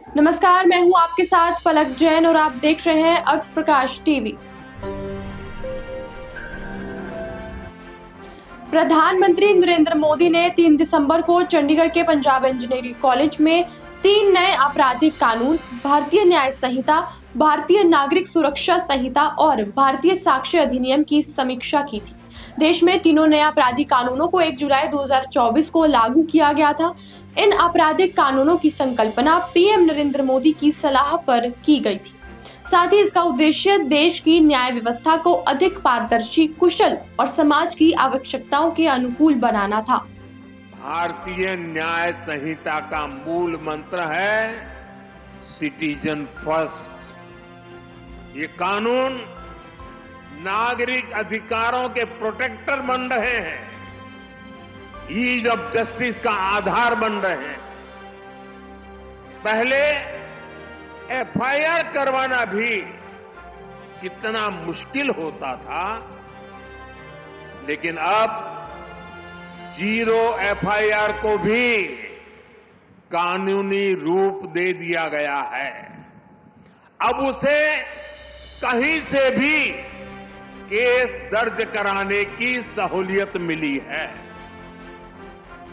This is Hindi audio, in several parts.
नमस्कार, मैं हूं आपके साथ पलक जैन और आप देख रहे हैं अर्थ प्रकाश टीवी। प्रधानमंत्री नरेंद्र मोदी ने 3 दिसंबर को चंडीगढ़ के पंजाब इंजीनियरिंग कॉलेज में 3 नए आपराधिक कानून, भारतीय न्याय संहिता, भारतीय नागरिक सुरक्षा संहिता और भारतीय साक्ष्य अधिनियम की समीक्षा की थी। देश में तीनों नए आपराधिक कानूनों को 1 जुलाई 2024 को लागू किया गया था। इन आपराधिक कानूनों की संकल्पना पीएम नरेंद्र मोदी की सलाह पर की गई थी। साथ ही इसका उद्देश्य देश की न्याय व्यवस्था को अधिक पारदर्शी, कुशल और समाज की आवश्यकताओं के अनुकूल बनाना था। भारतीय न्याय संहिता का मूल मंत्र है सिटीजन फर्स्ट। ये कानून नागरिक अधिकारों के प्रोटेक्टर बन रहे हैं, ईज ऑफ जस्टिस का आधार बन रहे हैं। पहले एफआईआर करवाना भी कितना मुश्किल होता था, लेकिन अब जीरो एफआईआर को भी कानूनी रूप दे दिया गया है। अब उसे कहीं से भी केस दर्ज कराने की सहूलियत मिली है।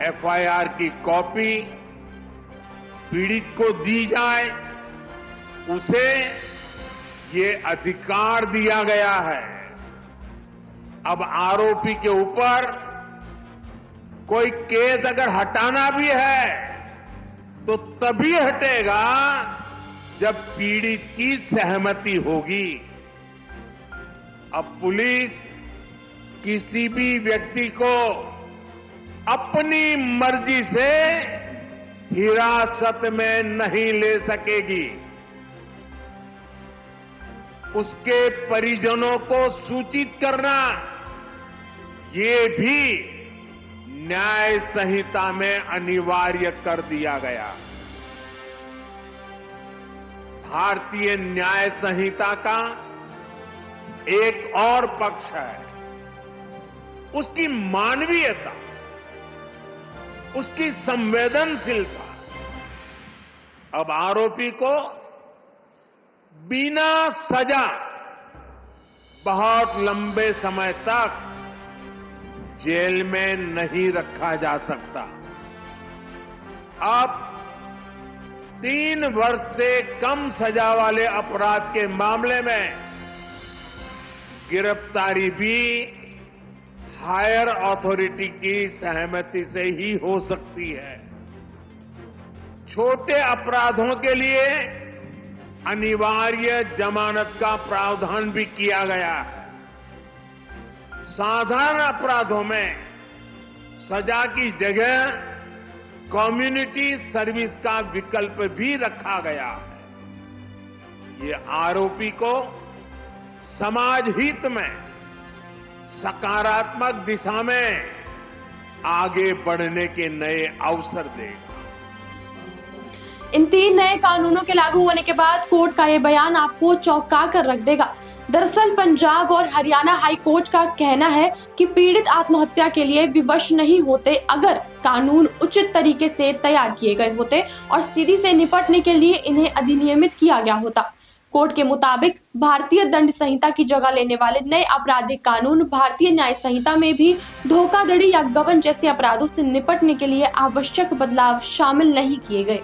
एफआईआर की कॉपी पीड़ित को दी जाए, उसे ये अधिकार दिया गया है। अब आरोपी के ऊपर कोई केस अगर हटाना भी है तो तभी हटेगा जब पीड़ित की सहमति होगी। अब पुलिस किसी भी व्यक्ति को अपनी मर्जी से हिरासत में नहीं ले सकेगी। उसके परिजनों को सूचित करना, ये भी न्याय संहिता में अनिवार्य कर दिया गया। भारतीय न्याय संहिता का एक और पक्ष है उसकी मानवीयता, उसकी संवेदनशीलता। अब आरोपी को बिना सजा बहुत लंबे समय तक जेल में नहीं रखा जा सकता। अब 3 वर्ष से कम सजा वाले अपराध के मामले में गिरफ्तारी भी हायर अथॉरिटी की सहमति से ही हो सकती है। छोटे अपराधों के लिए अनिवार्य जमानत का प्रावधान भी किया गया है। साधारण अपराधों में सजा की जगह कम्युनिटी सर्विस का विकल्प भी रखा गया है। ये आरोपी को समाज हित में सकारात्मक दिशा में आगे बढ़ने के नए अवसर देगा। इन 3 नए कानूनों के लागू होने के बाद कोर्ट का ये बयान आपको चौंका कर रख देगा। दरअसल पंजाब और हरियाणा हाई कोर्ट का कहना है कि पीड़ित आत्महत्या के लिए विवश नहीं होते अगर कानून उचित तरीके से तैयार किए गए होते और स्थिति से निपटने के लिए इन्हें अधिनियमित किया गया होता। कोर्ट के मुताबिक भारतीय दंड संहिता की जगह लेने वाले नए आपराधिक कानून भारतीय न्याय संहिता में भी धोखाधड़ी या गबन जैसे अपराधों से निपटने के लिए आवश्यक बदलाव शामिल नहीं किए गए।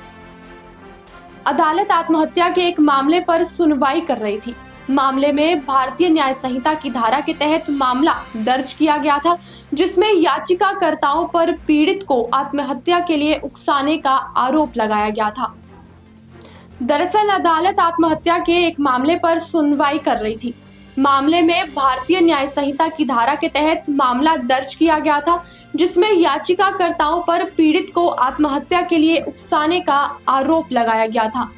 अदालत आत्महत्या के एक मामले पर सुनवाई कर रही थी। मामले में भारतीय न्याय संहिता की धारा के तहत मामला दर्ज किया गया था, जिसमें याचिकाकर्ताओं पर पीड़ित को आत्महत्या के लिए उकसाने का आरोप लगाया गया था। दरअसल अदालत आत्महत्या के एक मामले पर सुनवाई कर रही थी। मामले में भारतीय न्याय संहिता की धारा के तहत मामला दर्ज किया गया था, जिसमें याचिकाकर्ताओं पर पीड़ित को आत्महत्या के लिए उकसाने का आरोप लगाया गया था।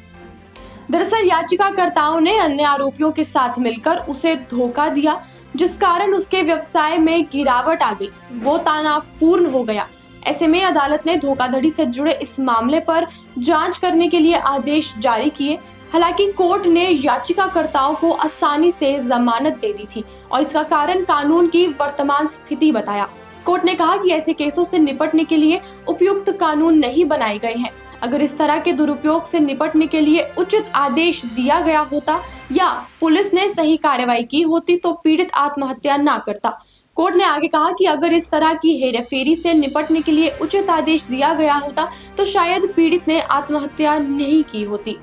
दरअसल याचिकाकर्ताओं ने अन्य आरोपियों के साथ मिलकर उसे धोखा दिया, जिस कारण उसके व्यवसाय में गिरावट आ गई। वो तनावपूर्ण हो गया। ऐसे में अदालत ने धोखाधड़ी से जुड़े इस मामले पर जांच करने के लिए आदेश जारी किए। हालांकि कोर्ट ने याचिकाकर्ताओं को आसानी से जमानत दे दी थी और इसका कारण कानून की वर्तमान स्थिति बताया। कोर्ट ने कहा कि ऐसे केसों से निपटने के लिए उपयुक्त कानून नहीं बनाए गए हैं। अगर इस तरह के दुरुपयोग से निपटने के लिए उचित आदेश दिया गया होता या पुलिस ने सही कार्रवाई की होती तो पीड़ित आत्महत्या ना करता। कोर्ट ने आगे कहा कि अगर इस तरह की हेराफेरी से निपटने के लिए उचित आदेश दिया गया होता तो शायद पीड़ित ने आत्महत्या नहीं की होती।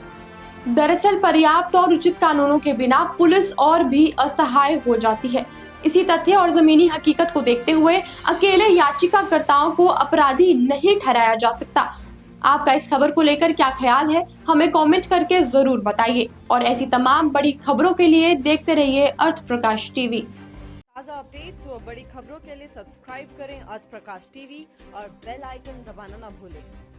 दरअसल पर्याप्त और उचित कानूनों के बिना पुलिस और भी असहाय हो जाती है। इसी तथ्य और जमीनी हकीकत को देखते हुए अकेले याचिकाकर्ताओं को अपराधी नहीं ठहराया जा सकता। आपका इस खबर को लेकर क्या ख्याल है, हमें कमेंट करके जरूर बताइए और ऐसी तमाम बड़ी खबरों के लिए देखते रहिए अर्थ प्रकाश टीवी। ताज़ा अपडेट्स व बड़ी खबरों के लिए सब्सक्राइब करें अर्थ प्रकाश टीवी और बेल आइकन दबाना ना भूलें।